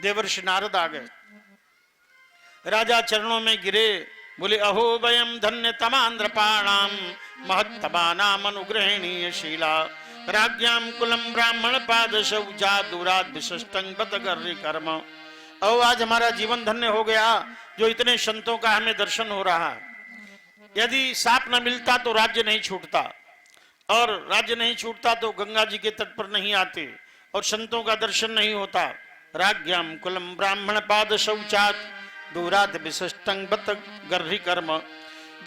देवर्षि नारद आ गए, राजा चरणों में गिरे, बोले अहो वयम धन्य तमांद्रपाणाम महत्तमानाम अनुग्रहणीय शीला राज्ञाम कुलम ब्राह्मण पाद शौचा दूराद विशिष्टं बतगर्रि कर्म। ओ आज हमारा जीवन धन्य हो गया जो इतने संतों का हमें दर्शन हो रहा है। यदि साप न मिलता तो राज्य नहीं छूटता, और राज्य नहीं छूटता तो गंगा जी के तट पर नहीं आते, और संतों का दर्शन नहीं होता। राज्ञाम कुलम ब्राह्मण पाद शौचात दूरात विशिष्टं बत गर्हि कर्म।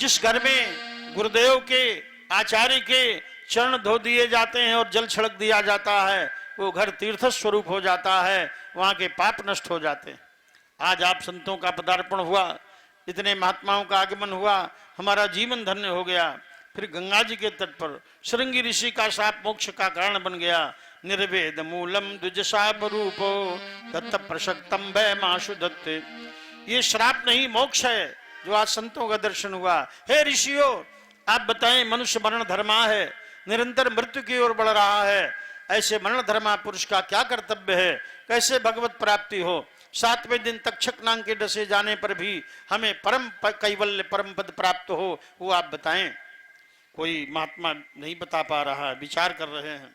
जिस घर में गुरुदेव के आचार्य के चरण धो दिए जाते हैं और जल छिड़क दिया जाता है, वो घर तीर्थ स्वरूप हो जाता है, वहां के पाप नष्ट हो जाते हैं। आज आप संतों का पदार्पण हुआ, इतने महात्माओं का आगमन हुआ, हमारा जीवन धन्य हो गया। फिर गंगा जी के तट पर श्रृंगी ऋषि का शाप मोक्ष का कारण बन गया। निर्वेद मूलम द्विजशाप रूपो दत्त प्रशक्तम भय माशु दत्ते। ये श्राप नहीं मोक्ष है जो आज संतों का दर्शन हुआ। हे ऋषियों, आप बताएं, मनुष्य मरण धर्मा है, निरंतर मृत्यु की ओर बढ़ रहा है, ऐसे मरण धर्मा पुरुष का क्या कर्तव्य है, कैसे भगवत प्राप्ति हो। 7वें दिन तक्षक नाग के डसे जाने पर भी हमें परम कैवल्य परम पद प्राप्त हो, वो आप बताएं। कोई महात्मा नहीं बता पा रहा है, विचार कर रहे हैं।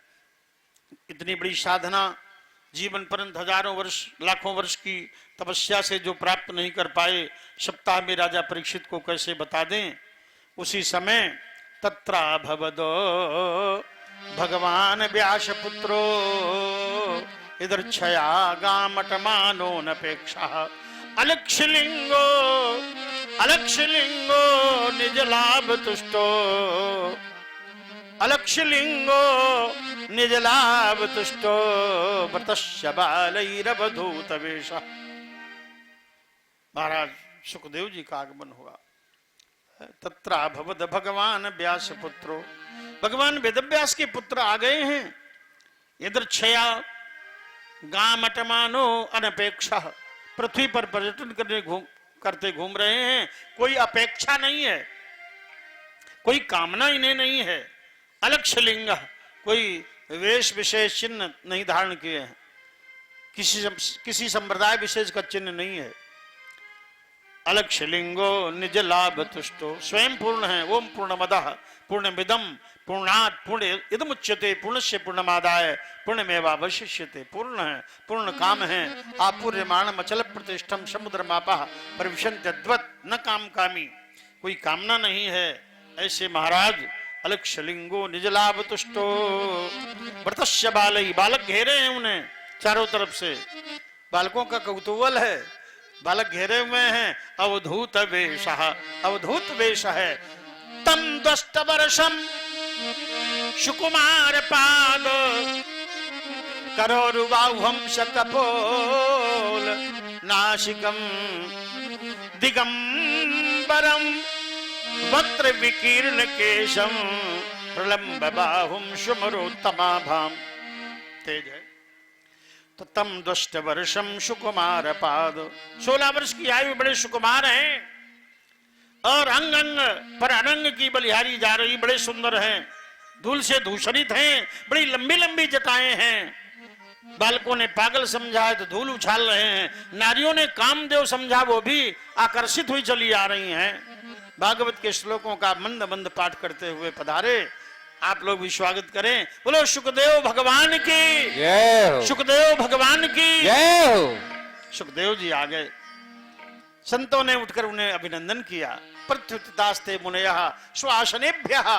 इतनी बड़ी साधना, जीवन पर्यंत हजारों वर्ष लाखों वर्ष की तपस्या से जो प्राप्त नहीं कर पाए, सप्ताह में राजा परीक्षित को कैसे बता दें। उसी समय तत्रा भवदो भगवान व्यास पुत्रो इधर छया गामटमानो नपेक्षा अलक्षलिंगो अलक्षलिंगो निज लाभ तुष्टो अलक्षलिंगो निज लाभ तुष्टो व्रतस्य बालैरवधूत वेश। महाराज सुखदेव जी का आगमन हुआ। तत्रा भवद भगवान व्यास पुत्रो, भगवान वेदव्यास के पुत्र आ गए हैं। इधर छया गामटमानो अनपेक्षा, पृथ्वी पर पर्यटन करते घूम रहे हैं। कोई अपेक्षा नहीं है, कोई कामना इन्हें नहीं है। अलक्षलिंग, कोई वेश विशेष चिन्ह नहीं धारण किए हैं, किसी संप्रदाय विशेष का चिन्ह नहीं है। अलक्षलिंगो निज लाभ तुष्टो, स्वयं पूर्ण है। ओम पूर्णमदः पूर्णमिदं पूर्णात् पूर्ण इदमुच्यते पूर्णस्य पूर्णमादाय पूर्णमेवावशिष्यते। पूर्ण है, पूर्ण काम है। आपूर्यमाणम अचल प्रतिष्ठम समुद्रमापः परिविशन्त्यद्वत् न काम कामी, कोई कामना नहीं है। ऐसे महाराज अलक्षलिंगो निज लाभ तुष्टो व्रतस्य बालई, बालक घेरे हैं उन्हें चारों तरफ से। बालकों का कौतूहल है, बालक घेरे हुए हैं। अवधूत वेश, अवधूत वेश है। तम 10 वर्षम सुकुमार पाद करोरुबाहुं सकपोल नासिकम दिगंबरम वक्त्र विकीर्ण केशम प्रलंब बाहुं सुमरोत्तमाभाम। तेज है। तो तम 10 वर्षम सुकुमार पाद, 16 वर्ष की आयु, बड़े सुकुमार हैं। और अंग अंग पर अनंग की बलिहारी जा रही, बड़े सुंदर हैं, धूल से धूषरित हैं, बड़ी लंबी लंबी जटाएं हैं। बालकों ने पागल समझा है तो धूल उछाल रहे हैं, नारियों ने कामदेव समझा, वो भी आकर्षित हुई चली आ रही हैं। भागवत के श्लोकों का मंद मंद पाठ करते हुए पधारे। आप लोग भी स्वागत करें। बोलो सुखदेव भगवान की जय हो, सुखदेव भगवान की जय हो। सुखदेव जी आ गए। संतों ने उठकर उन्हें अभिनंदन किया। प्रत्युत्तास्ते मुनयः स्वासनेभ्यः,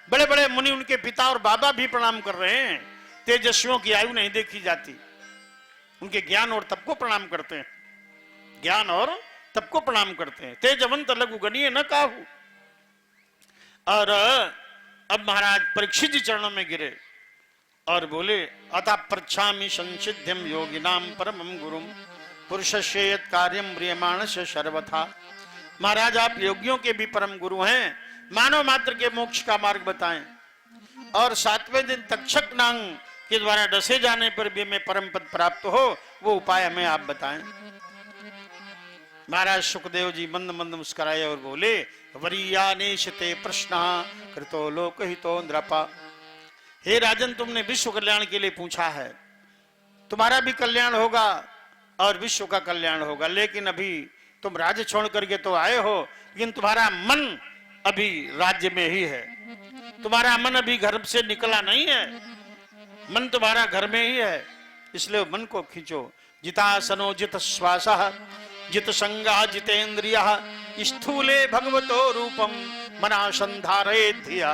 बड़े बड़े मुनि, उनके पिता और बाबा भी प्रणाम कर रहे हैं। तेजस्वियों की आयु नहीं देखी जाती, उनके ज्ञान और तप को प्रणाम करते हैं, ज्ञान और तप को प्रणाम करते हैं। तेजवंत लघु गणीय न काहू। और अब महाराज परीक्षित जी चरणों में गिरे और बोले अतः प्रच्छामि संसिद्ध्यम योगिनाम परमं गुरुम पुरुषस्य यत् कार्यं म्रियमाणस्य सर्वथा। महाराज आप योगियों के भी परम गुरु हैं, मानव मात्र के मोक्ष का मार्ग बताएं। और 7वें दिन तक्षक नाग के द्वारा डसे जाने पर भी हमें परम पद प्राप्त हो, वो उपाय हमें आप बताएं। महाराज सुखदेव जी मंद मंद मुस्कुराए और बोले वरीयानेशते प्रश्न कृतो लोकहितो नृपा। हे राजन, तुमने विश्व कल्याण के लिए पूछा है, तुम्हारा भी कल्याण होगा, और विश्व का कल्याण होगा। लेकिन अभी तुम राज्य छोड़ करके तो आए हो, लेकिन तुम्हारा मन अभी राज्य में ही है, तुम्हारा मन अभी घर से निकला नहीं है, मन तुम्हारा घर में ही है। इसलिए मन को खींचो। जितासनो जित श्वास जित संगा जितेन्द्रिय स्थूले भगवतो रूपम मनासंधारे धिया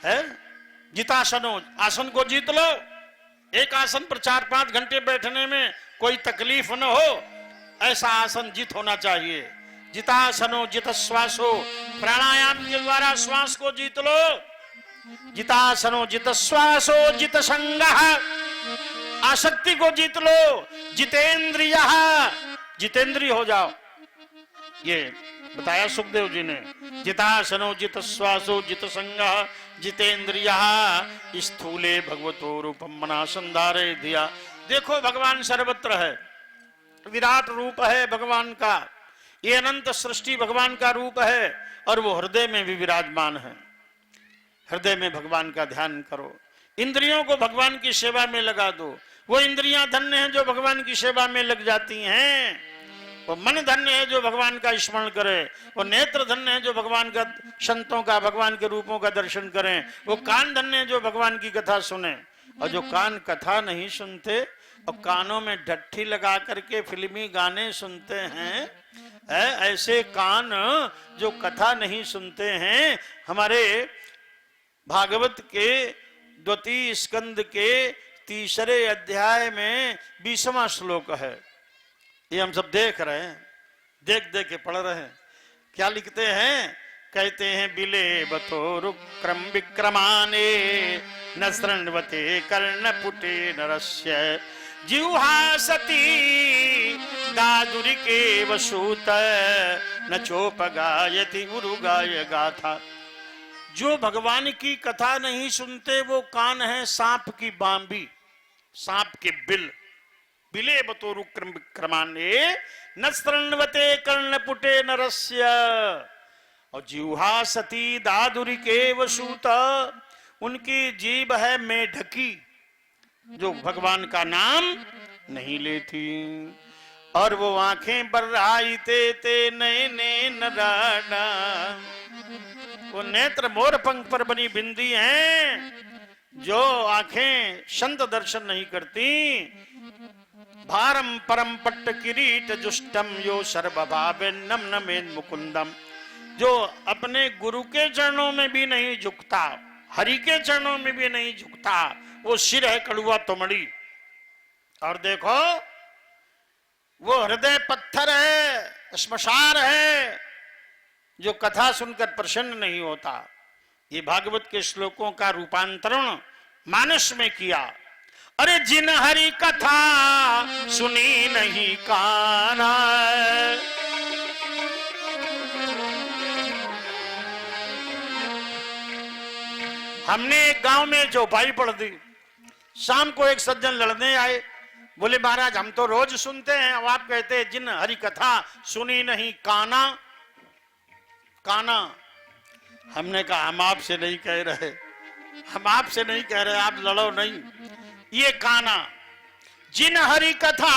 है। जितासनो, आसन को जीत लो। एक आसन पर 4-5 घंटे बैठने में कोई तकलीफ न हो, ऐसा आसन जीत होना चाहिए। जितासनो जित श्वासो, प्राणायाम के द्वारा श्वास को जीत लो। जितासनो जित श्वासो जित संगः, आसक्ति को जीत लो। जितेंद्रिय, जितेंद्रिय हो जाओ, ये बताया सुखदेव जी ने। जितासनो जित श्वासो जित संगः जितेंद्रिय स्थूले भगवतो रूपम मनासंधारे धिया। देखो भगवान सर्वत्र है, विराट रूप है भगवान का, ये अनंत सृष्टि भगवान का रूप है, और वो हृदय में भी विराजमान है। हृदय में भगवान का ध्यान करो। इंद्रियों को भगवान की सेवा में लगा दो। वो इंद्रियां धन्य हैं जो भगवान की सेवा में लग जाती हैं। वो मन धन्य है जो भगवान का स्मरण करे। वो नेत्र धन्य है जो भगवान का, संतों का, भगवान के रूपों का दर्शन करें। वो कान धन्य है जो भगवान की कथा सुने। और जो कान कथा नहीं सुनते और कानों में ढट्ठी लगा करके फिल्मी गाने सुनते हैं, ऐसे कान जो कथा नहीं सुनते हैं, हमारे भागवत के 2 स्कंद के 3 अध्याय में 20वां श्लोक है। ये हम सब देख रहे हैं, देख देख के पढ़ रहे हैं। क्या लिखते हैं? कहते हैं बिले बतो रुक्रम विक्रमाने न शृण्वते कर्णपुटे नरस्य जिह्वा सती दादुरिके वसूत न चोपगायति उरुगाय गाथा। जो भगवान की कथा नहीं सुनते वो कान है सांप की बांबी, सांप के बिल। बिले बतो रुक्रम विक्रमाने न शृण्वते कर्णपुटे नरस्य, और जिह्वा सती दादुरिके वसूत, उनकी जीभ है मेढकी जो भगवान का नाम नहीं लेती। और वो आंखें बर्राईते ते नयने नराना, वो नेत्र मोर पंख पर बनी बिंदी हैं जो आंखें संत दर्शन नहीं करती। भारम परम पट्ट किरीट जुष्टम यो सर्वभावे नम नमेन मुकुंदम, जो अपने गुरु के चरणों में भी नहीं झुकता, हरि के चरणों में भी नहीं झुकता, वो सिर है कड़ुआ तोमड़ी। और देखो वो हृदय पत्थर है, श्मशान है, जो कथा सुनकर प्रसन्न नहीं होता। ये भागवत के श्लोकों का रूपांतरण मानस में किया। अरे जिन हरि कथा सुनी नहीं काना, हमने एक गांव में चौपाई पढ़ दी। शाम को एक सज्जन लड़ने आए, बोले महाराज हम तो रोज सुनते हैं, अब आप कहते हैं जिन हरि कथा सुनी नहीं काना। काना, हमने कहा हम आपसे नहीं कह रहे, हम आपसे नहीं कह रहे, आप लड़ो नहीं, ये काना। जिन हरि कथा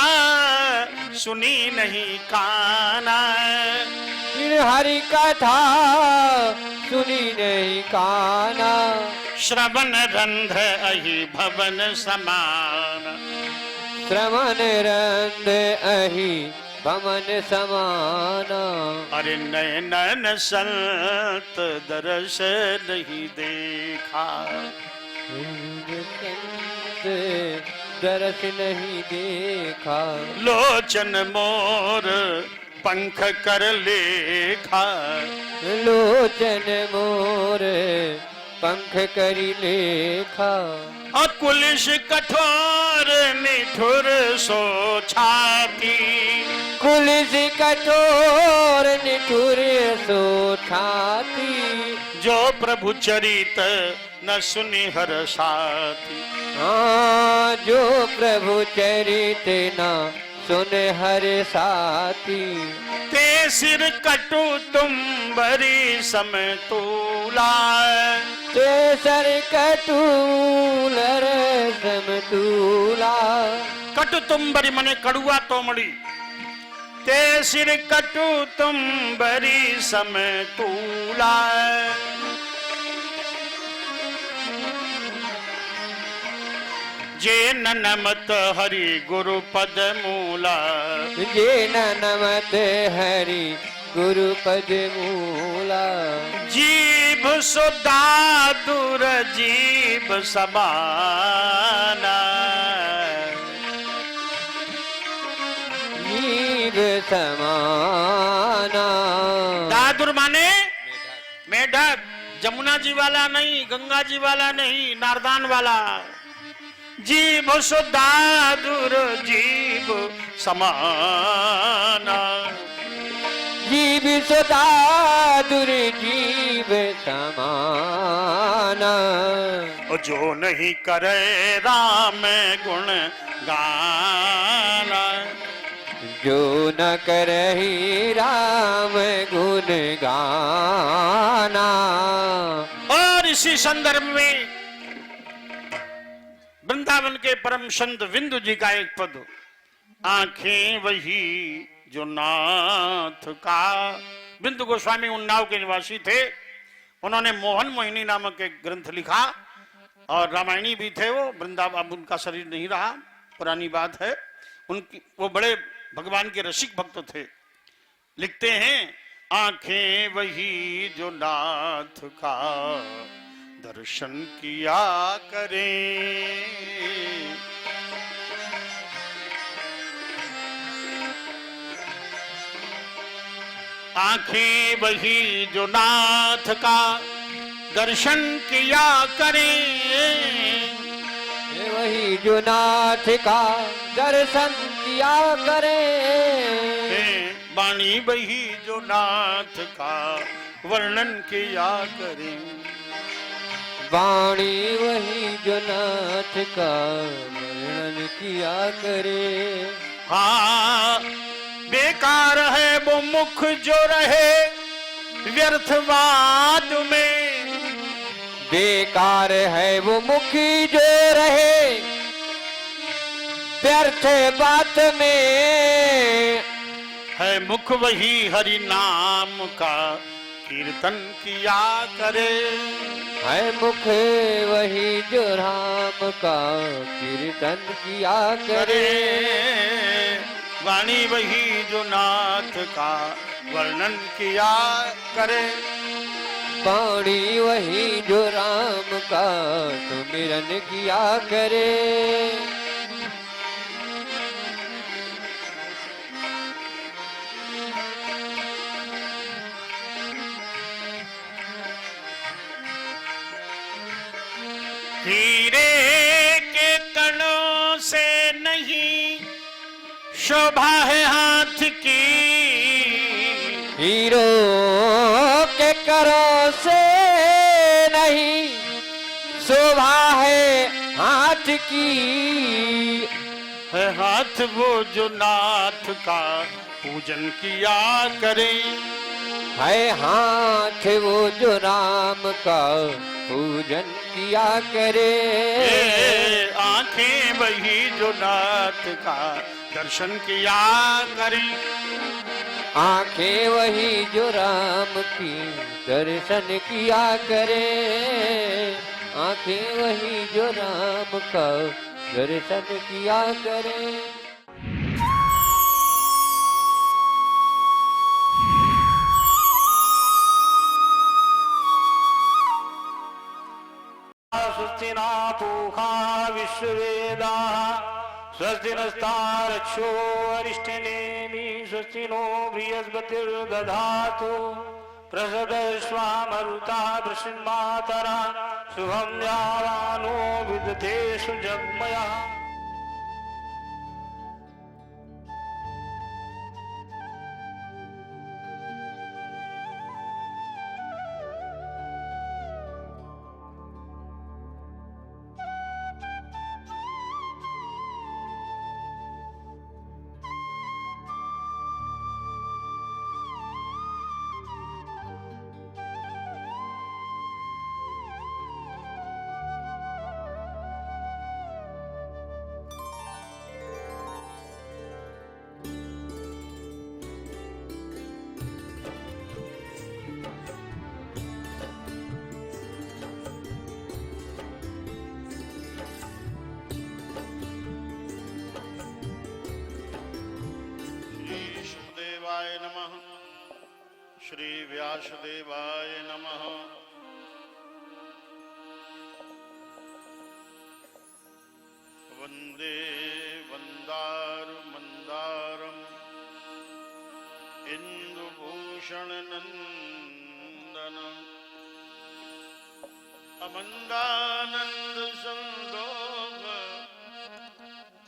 सुनी नहीं काना, जिन हरि कथा सुनी नहीं काना, श्रवण रंध्र अहि भवन समान, श्रवण रंध्र अहि भवन समान। अरे नयन संत दर्श नहीं देखा, दर्श नहीं देखा, लोचन मोर पंख कर लेखा, लोचन मोर पंख करी लेखा। अकुलिश कठोर निठुर सो छाती, कुलिस कठोर निठुर सो छाती, जो प्रभु चरित न सुनि हर साथी। हाँ, जो प्रभु चरित न सुन हर साथी। ते सिर कटु तुम बरी समतूला, ते सर कटूलर समतूला, कटु तुम्बरी मने कड़ुआ तोमड़ी, ते सिर कटु तुम्बरी समतूला। जे नमत हरि गुरु पद मूला, जे नमत हरि गुरु पद मूला। जीव सुधा दुर जीव समाना, जीव समाना। दादुर माने मेढक, जमुना जी वाला नहीं, गंगा जी वाला नहीं, नारदान वाला। जीव सुधा दुर जीव समाना, जीव सदा दुर्जीव समाना। जो नहीं करे राम गुण गाना, जो न करहि राम गुण गाना। और इसी संदर्भ में वृंदावन के परम संत विंदु जी का एक पद, आंखें वही जो नाथ का। बिंदु गोस्वामी उन्नाव के निवासी थे। उन्होंने मोहन मोहिनी नामक एक ग्रंथ लिखा और रामायणी भी थे वो। वृंदावन, अब उनका शरीर नहीं रहा, पुरानी बात है। उनकी वो बड़े भगवान के रसिक भक्त थे। लिखते हैं, आंखें वही जो नाथ का दर्शन किया करें। आंखें वही जो नाथ का दर्शन किया करें। वही जो नाथ का दर्शन किया करे। वाणी वही जो नाथ का वर्णन किया करें। वाणी वही जो नाथ का वर्णन किया करे। हाँ, बेकार है वो मुख जो रहे व्यर्थवाद में। बेकार है वो मुखी जो रहे व्यर्थ बात में। है मुख वही हरि नाम का कीर्तन किया करे। है मुख वही जो राम का कीर्तन किया करे। वाणी वही जो नाथ का वर्णन किया करे। वाणी वही जो राम का सुमिरन किया करे। हीरे के कणों से नहीं शोभा है हाथ की। हीरो के करों से नहीं शोभा है हाथ की। है हाथ वो जो नाथ का पूजन किया करे। है हाथ वो जो राम का पूजन किया करे। आंखें वही जो नाथ का दर्शन किया करे। आंखें वही जो राम की दर्शन किया करे। आंखें वही जो राम का दर्शन किया करे। स्वस्ति न पूषा विश्ववेदाः स्वस्ति नस्तारक्षो अरिष्टनेमि स्वस्ति नो बृहस्पतिर्दधातु प्रसदश्वामरुता वृषन्मातरा शुभं यावानो विदधेषु जग्मया। व्यासदेवाय नमः। वंदे वंदारुमंदारम् इंदुभूषणनंदनम् अमंदानंद संदोग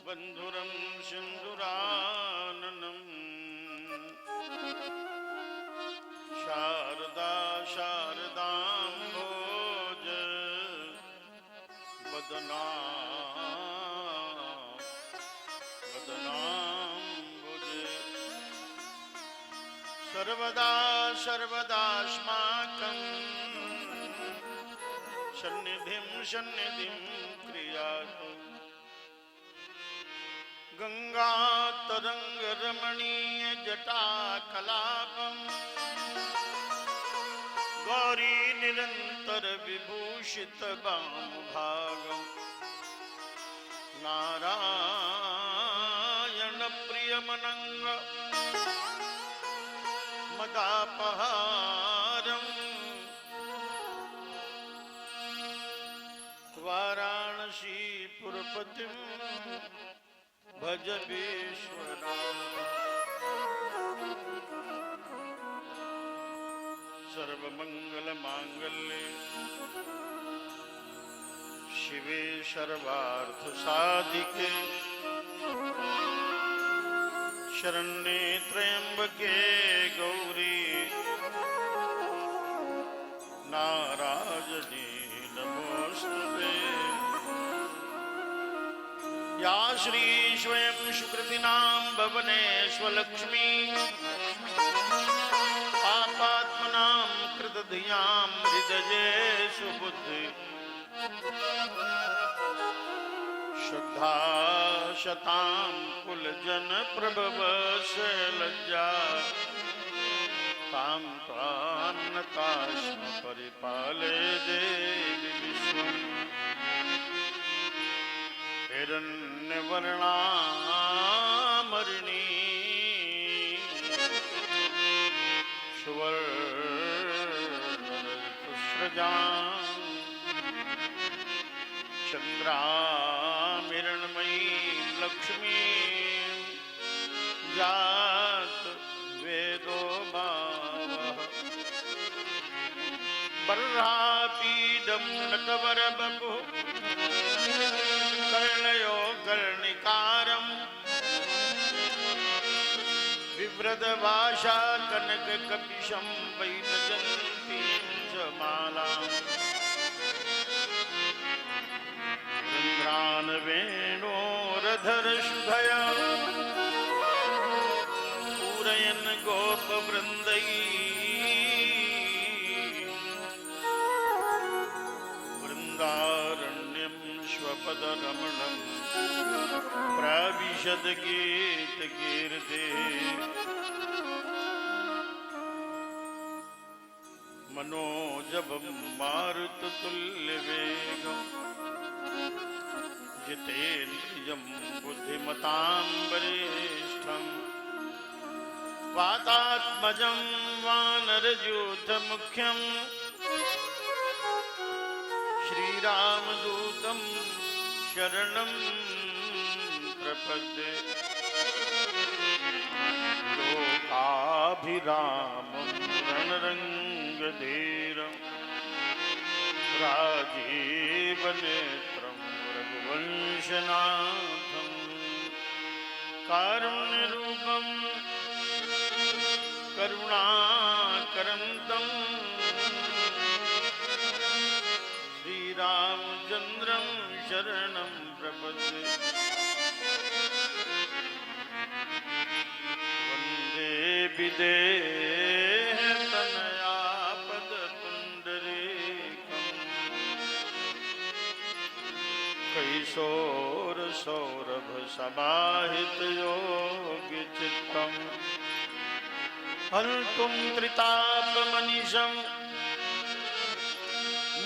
बंधुरं सिंदुराननम् शारदा शारदाम्भोज वदनाम्बुज सर्वदा सर्वदास्माकं सन्निधिं सन्निधिं क्रियातु गंगातरंगरमणीय जटाकलापम् गौरी निरंतर विभूषित बाहुभागम् नारायण प्रियमनंग मदापहारम् वाराणसी पुरपतिं भज विश्वनाथ सर्वमंगल मांगल्ये शिवे सर्वार्थ साधिके शरण्ये त्र्यंबके गौरी नारायणी नमोस्तुते। या श्री स्वयं सुकृतिनां भवनेष्वलक्ष्मी पापात्मनां कृतधियां हृदये सुबुद्धि श्रद्धा शतां कुलजन प्रभव शैलज्जा तां त्वान्नतास्म परिपालय देवि विश्वम् हिरण्यवर्णामरिणी सुवर्णसृजां चन्द्रामिरणमयी लक्ष्मी जात वेदो भावः बर्हापीडं नटवरबभुः कर्णयो कर्णिकारम् विव्रतभाषा कनककपिशं वैजयन्तीं च मालाम् वृन्दानवेणोरधरशुभया पूरयन् गोपवृन्दैः वृन्दारण्यं स्वपदरमणं प्राविशद गीतकीर्ते मनोजवं मारुततुल्यवेगम् जितेन्द्रियं बुद्धिमतां वरिष्ठम् वातात्मजं वानरयूथमुख्यं श्रीरामदूतं शरणं प्रपद्ये। लोकाभिरामं रणरङ्गधीरं राजीवनेत्रं रघुवंशनाथं कारुण्यरूपं करुणाकरन्तं श्रीरामचन्द्रं शरणं प्रपद्ये। वन्दे विदेहतनया पदपुण्डरीकम् कैशोरसौरभसमाहितयोगिचित्तम् हन्तुं त्रितापमनिशं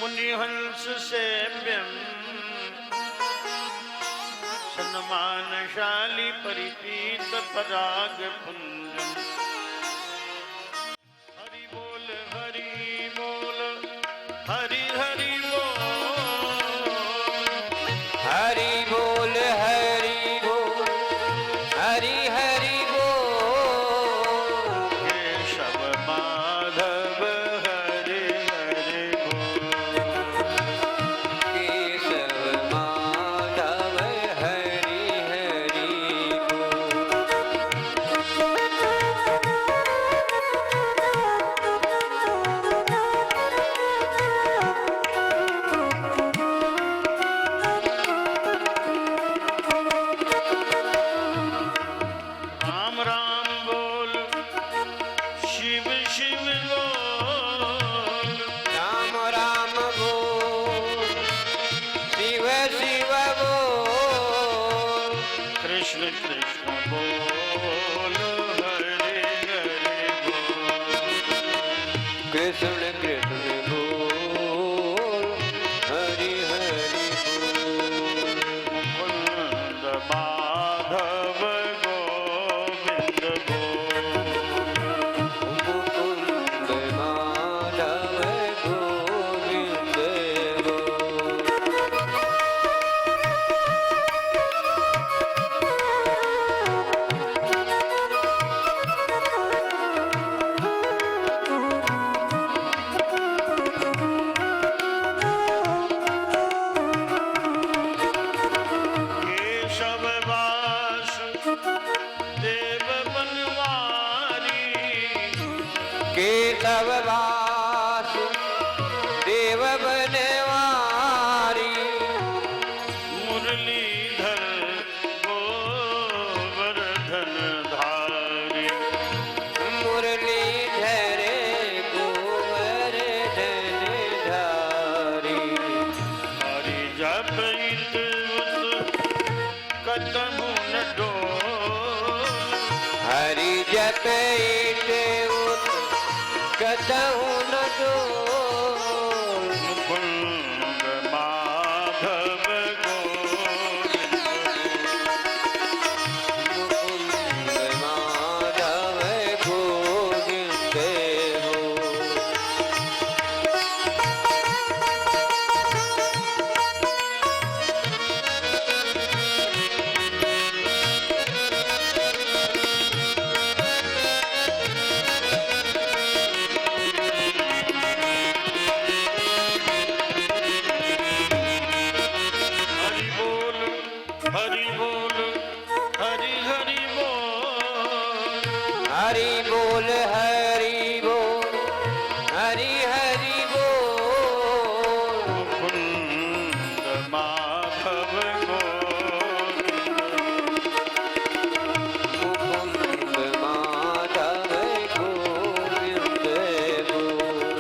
मुनिहंससेव्यम् सन्मानशाली परिपीतपरागपुञ्जम् हरि बोल हरि हरि हरि बोल, हरि बोल हरि बोल, हरि हरि बोल। केशव माधव हरि हरि बोल, केशव माधव हरि हरि राम राम बोल, शिव शिव बोल, राम राम बोल, शिव शिव बोल। कृष्ण कृष्ण बोल, हरे हरे बोल, कृष्ण कृष्ण बोल, हरि हरि बोल। मुकुंद माधव गोविंद बोल, मुकुंद माधव गोविंद बोल। केशव वास देव बनवारी, केशव वास देव बनवारी। मुरलीधर गोवर्धन धारी, मुरलीधर गोवर्धन धारी। हरि जपित कदमु न डोल, हरि जपैत उत कतहु न डोल। मुकुंद माधव गोविंद मुकुंद माधव गोविंद बोल। हरि बोल, हरि बोल, हरि हरि बोल, हरि बोल हरि बोल, हरि हरि बोल। मुकुंद माधव गोविंद मुकुंद माधव गोविंद बोल।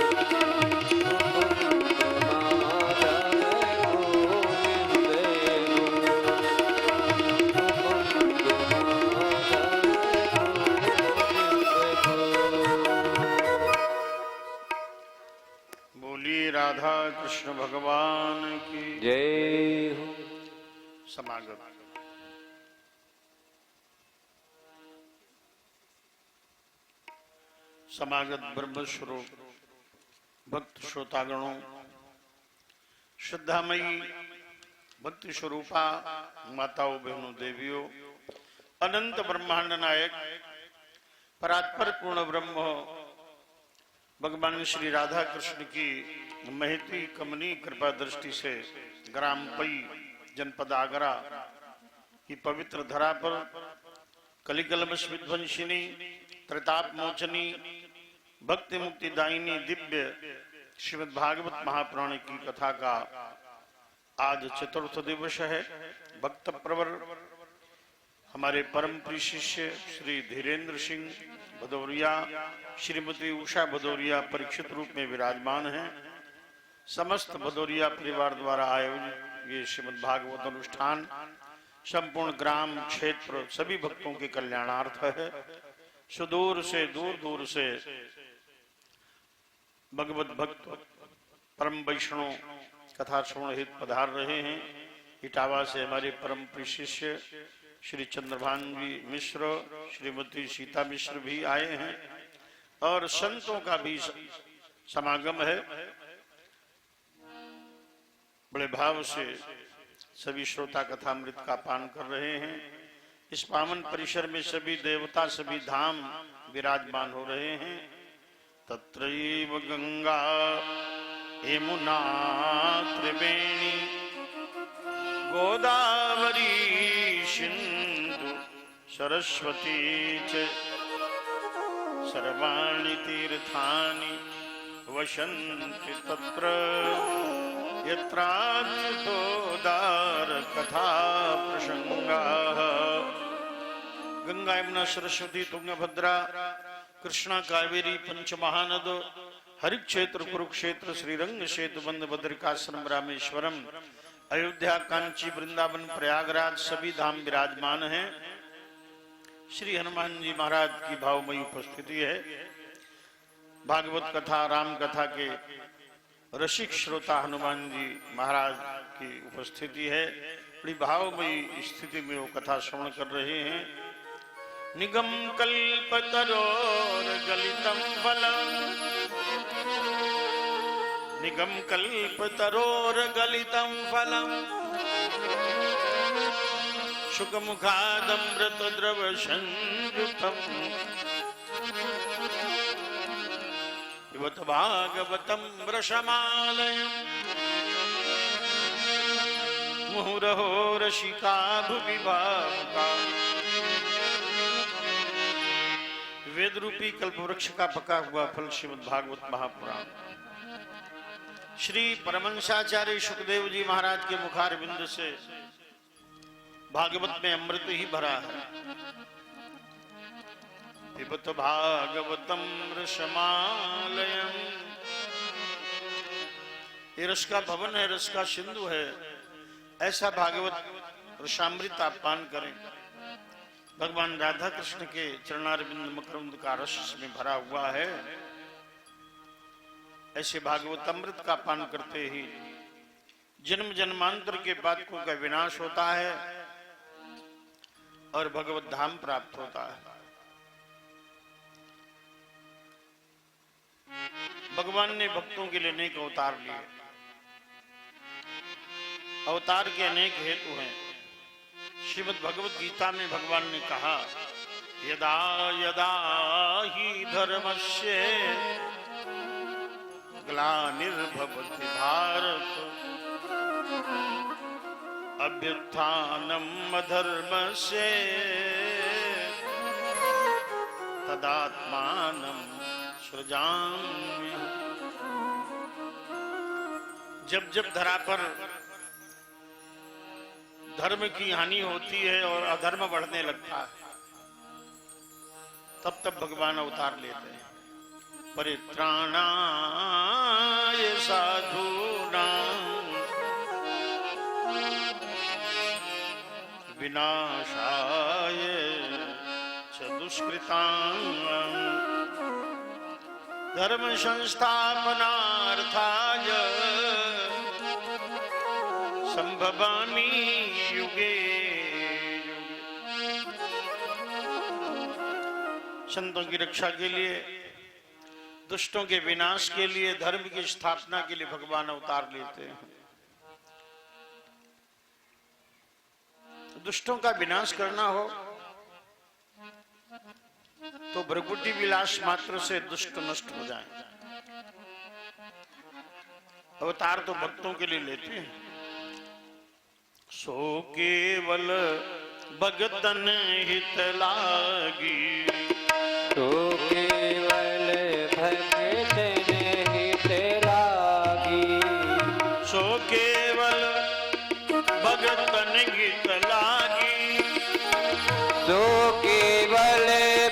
मुकुंद माधव गोविंद बोल। बोली राधा कृष्ण भगवान की जय हो। समागम। समागत ब्रह्म स्वरूप भक्त श्रोतागणों, श्रद्धामयी भक्ति स्वरूपा माताओं, बहनों, देवियों, अनंत ब्रह्मांड नायक परात्पर पूर्ण ब्रह्म भगवान श्री राधा कृष्ण की महती कमनी कृपा दृष्टि से ग्राम पई जनपद आगरा की पवित्र धरा पर कलिकलमश विध्वंसिनी त्रिताप मोचनी भक्ति मुक्ति दायिनी दिव्य श्रीमद् भागवत महापुराण की कथा का आज चतुर्थ दिवस है। भक्त प्रवर हमारे परम प्रिय शिष्य श्री धीरेन्द्र सिंह भदौरिया, श्रीमती उषा भदौरिया परीक्षित रूप में विराजमान हैं। समस्त भदौरिया परिवार द्वारा आयोजित ये श्रीमद् भागवत अनुष्ठान संपूर्ण ग्राम क्षेत्र सभी भक्तों के कल्याणार्थ है। सुदूर से दूर से भगवत भक्त परम वैष्णव कथा श्रवण हित पधार रहे हैं। इटावा से हमारे परम प्रिय शिष्य श्री चंद्रभान मिश्र, श्रीमती सीता मिश्र भी आए हैं और संतों का भी समागम है। बड़े भाव से सभी श्रोता कथामृत का पान कर रहे हैं। इस पावन परिसर में सभी देवता सभी धाम विराजमान हो रहे हैं। तत्रैव गंगा यमुना त्रिवेणी गोदावरी सिंधु सरस्वती च सर्वाणि तीर्थानि वसन्ति तत्र यत्राच्युतोदार कथा प्रसंगाः। गंगा यमुना सरस्वती तुंगभद्रा कृष्णा कावेरी पंच महानद हरिक्षेत्र कुरुक्षेत्र श्रीरंग सेतुबंध बद्रिकाश्रम रामेश्वरम अयोध्या कांची वृंदावन प्रयागराज सभी धाम विराजमान हैं। श्री हनुमान जी महाराज की भावमयी उपस्थिति है। भागवत कथा राम कथा के रसिक श्रोता हनुमान जी महाराज की उपस्थिति है। बड़ी भावमयी स्थिति में वो कथा श्रवण कर रहे हैं। निगम कल्पतरोर गलितम फलम निगम कल्पतरोर गलितम फलम शुकमुखादमृत द्रव संयुतम पिबत भागवतम रसमालयम मुहुरहो रसिका भुवि भावुका। वेद रूपी कल्पवृक्ष का पका हुआ फल श्रीमद् भागवत महापुराण श्री परमंसाचार्य सुखदेव जी महाराज के मुखार बिंद से भागवत में अमृत ही भरा है। पिबत भागवतम रसमालयम। ये रस का भवन है, रस का सिंधु है। ऐसा भागवत रसामृत आप पान करें। भगवान राधा कृष्ण के चरणारविंद मकरंद का रस में भरा हुआ है। ऐसे भागवत अमृत का पान करते ही जन्म जन्मांतर के पातकों का विनाश होता है और भगवत धाम प्राप्त होता है। भगवान ने भक्तों के लिए अनेक अवतार लिए। अवतार के अनेक हेतु हैं। श्रीमद् भगवत गीता में भगवान ने कहा यदा यदा ही धर्मस्य ग्लानिर्भवति भारत अभ्युत्थानम् अधर्मस्य तदात्मानं सृजामि। जब जब धरा पर धर्म की हानि होती है और अधर्म बढ़ने लगता है तब तब भगवान अवतार लेते हैं। परित्राणाय साधूनां विनाशाय च दुष्कृतां धर्म संस्थापनार्थाय संभवामि युगे युगे। संतों की रक्षा के लिए, दुष्टों के विनाश के लिए, धर्म की स्थापना के लिए भगवान अवतार लेते हैं। दुष्टों का विनाश करना हो तो भ्रकुटी विलास मात्र से दुष्ट नष्ट हो जाए। अवतार तो भक्तों के लिए लेते हैं। सो केवल भगतन हित लागी तो केवल भगतन हित लागी सो केवल भगतन हित लागी तो केवल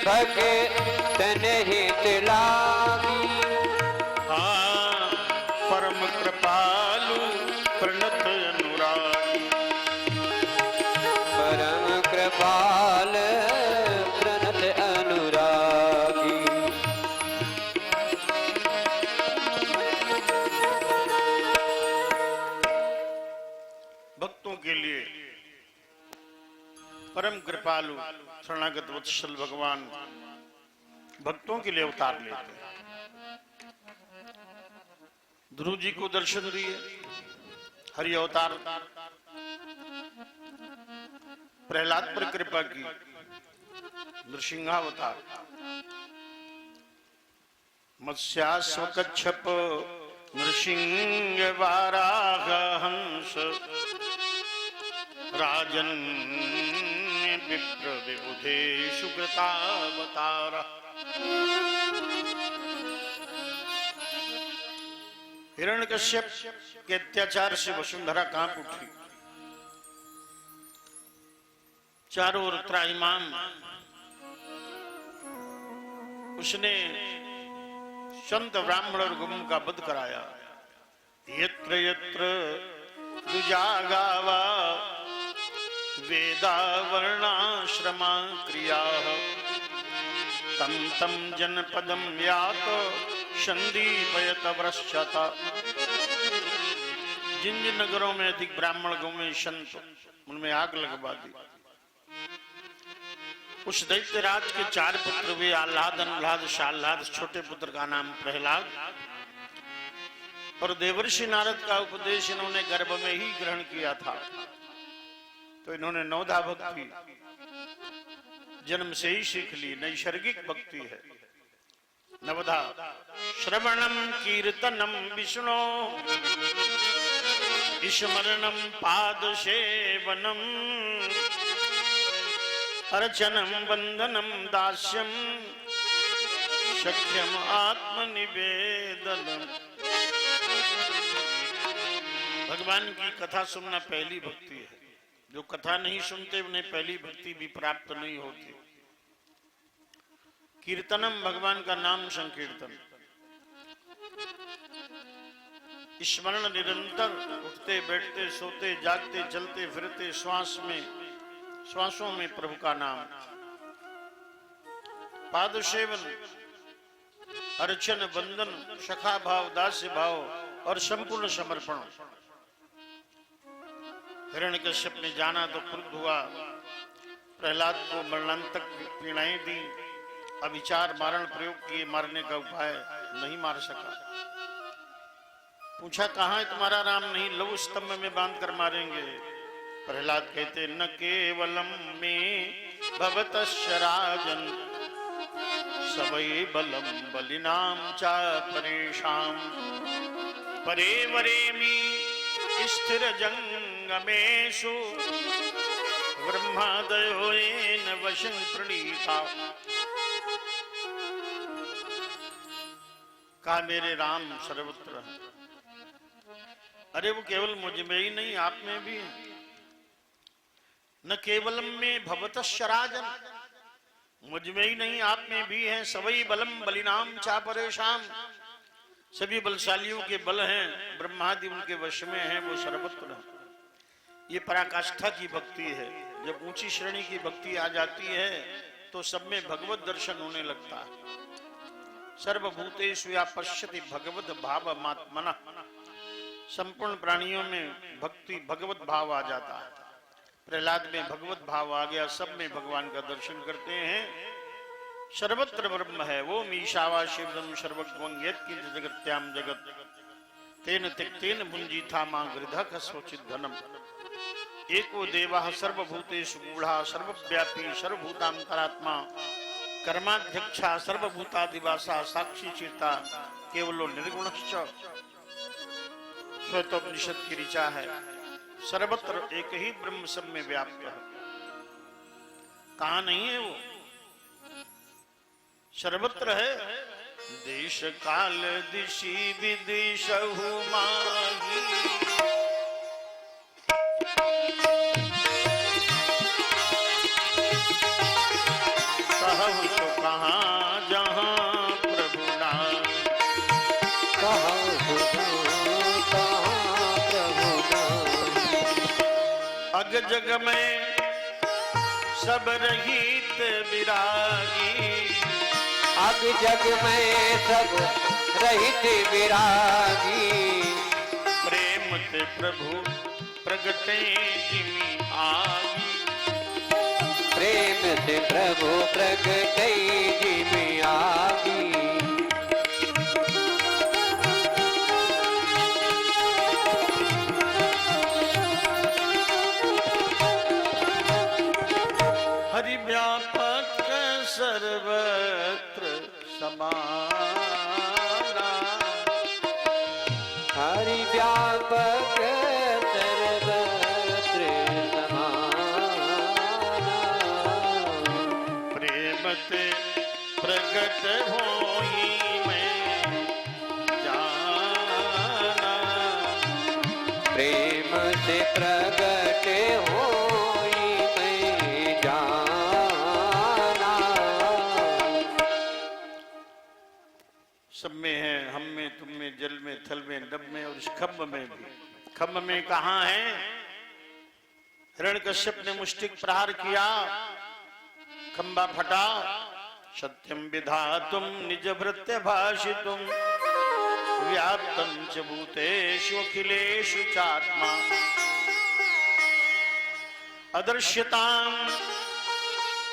भगतन हित लागी। हाँ परम कृपालु प्रणत अनुरागी परम कृपाल प्रणत अनुरागी। भक्तों के लिए परम कृपालु शरणागत वत्सल भगवान भक्तों के लिए अवतार लेते हैं। ध्रुव जी को दर्शन दिए, हरि अवतार प्रहलाद पर कृपा की, नृसिंहावतार, मत्स्यास्व कच्छप नृसिंह वाराह हंस राजन विप्र विबुधे सुकृतावतार। हिरण्यकश्यप के अत्याचार से वसुंधरा कांप उठी। चारों ओर त्राहिमाम उसने संत ब्राह्मण और गुम का वध कराया। यत्र यत्र दुजागावा वेदा वर्णाश्रमा क्रिया तम तम जनपदम यात संदीपयत वृश्चता। जिन जिन नगरों में अधिक ब्राह्मण गौवें संत, उनमें आग लगवा दी। उस दैत्य राज के 4 पुत्र हुए, आह्लाद, अनुलाद, शाल्लाद। छोटे पुत्र का नाम प्रहलाद, और देवर्षि नारद का उपदेश इन्होंने गर्भ में ही ग्रहण किया था, तो इन्होंने नवधा भक्ति जन्म से ही सीख ली। नैसर्गिक भक्ति है नवधा। श्रवणम कीर्तनम विष्णु स्मरणम पाद सेवनम अर्चनम वंदनम दास्यम सख्यम आत्मनिवेदनम। भगवान की कथा सुनना पहली भक्ति है। जो कथा नहीं सुनते उन्हें पहली भक्ति भी प्राप्त नहीं होती। कीर्तनम, भगवान का नाम संकीर्तन। स्मरण निरंतर, उठते बैठते सोते जागते चलते फिरते श्वासों में प्रभु का नाम। पाद सेवन, अर्चन, वंदन, सखा भाव, दास्य भाव और संपूर्ण समर्पण। हिरण्यकश्यप ने जाना तो क्रुद्ध हुआ, प्रहलाद को मरणांतक पीड़ाएं दी, अविचार मारण प्रयोग किए, मारने का उपाय नहीं मार सका। पूछा कहाँ है तुम्हारा राम? नहीं, लव स्तंभ में बांध कर मारेंगे। प्रहलाद कहते न केवलम में भवतस्य राजन सवै बलम बलिनाम चा परेशाम परे वरेमि स्थिर जंगमेषु ब्रह्मादयो येन वशं प्रणीता। कहा मेरे राम सर्वत्र है। अरे वो केवल मुझ में ही नहीं, आप में भी है। न केवलम में भवतस्य राजन, मुझ में ही नहीं आप में भी है। सवई बलम बलिनाम चा परेशान, सभी बलशालियों के बल हैं, ब्रह्मादि उनके वश में है, वो सर्वत्र है। ये पराकाष्ठा की भक्ति है। जब ऊंची श्रेणी की भक्ति आ जाती है तो सब में भगवत दर्शन होने लगता है। सर्वभूतेषु या पश्यति भगवत भाव मात्मना, संपूर्ण प्राणियों में भक्ति भगवत भाव आ जाता है। प्रहलाद में भगवत भाव आ गया, सब में भगवान का दर्शन करते हैं। सर्वत्र ब्रह्म है वो। मीशावा शिवदम सर्वज्ञं यत्किंच जगत्याम जगत तेन त्यक्तेन भुंजीथा मां गृधक स्वचित धनम। एको देवः सर्वभूतेषु गूढ़ः सर्वव्यापी सर्वभूतांतरात्मा कर्माध्यक्षा सर्वभूतादिवासा साक्षी चिता केवलो निर्गुणश्च। श्वेतोपनिषद की ऋचा है। सर्वत्र एक ही ब्रह्म सब में व्याप्त है। कहाँ नहीं है वो? सर्वत्र है। देश काल दिशि विदिशहु माही कहु तो कहाँ जहाँ प्रभु नाम। अग जग में सब रहित विरागी, अग जग में सब रहित विरागी। प्रेम ते प्रभु प्रगटे जिमि आगी, प्रेम से प्रभु प्रगटे जिमि आगी। हरि व्यापक सर्वत्र समाना। प्रेम ते प्रगट होई मैं जाना। प्रेम से प्रगट होई मैं जाना। सब में है, हम में, तुम में, जल में, थल में, नभ में और इस खम्भ में भी। खम्भ में कहाँ है? हिरण्यकश्यप ने मुष्टिक प्रहार किया, खंबा फटा। सत्यम विधातुम निज भृत्य भाषितुम व्याप्तं च भूतेषु अखिलेषु चात्मा। अदृश्यतां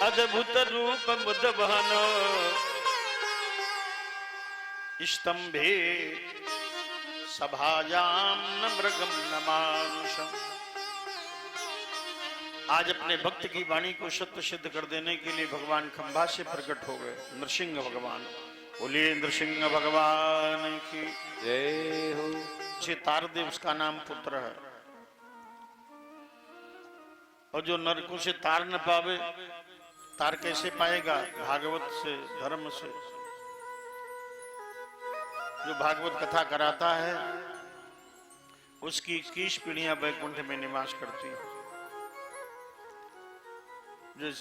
अद्भुत रूप मुदवहन स्तंभे सभायां न मृगम न मानुषम। आज अपने भक्त की वाणी को सत्य सिद्ध कर देने के लिए भगवान खंभा से प्रकट हो गए नरसिंह भगवान। बोलिए नरसिंह भगवान की जय हो। जे तारदेव उसका नाम पुत्र है, और जो नरकों से तार न पावे, तार कैसे पाएगा? भागवत से, धर्म से। जो भागवत कथा कराता है उसकी 21 पीढ़ियां वैकुंठ में निवास करती हैं।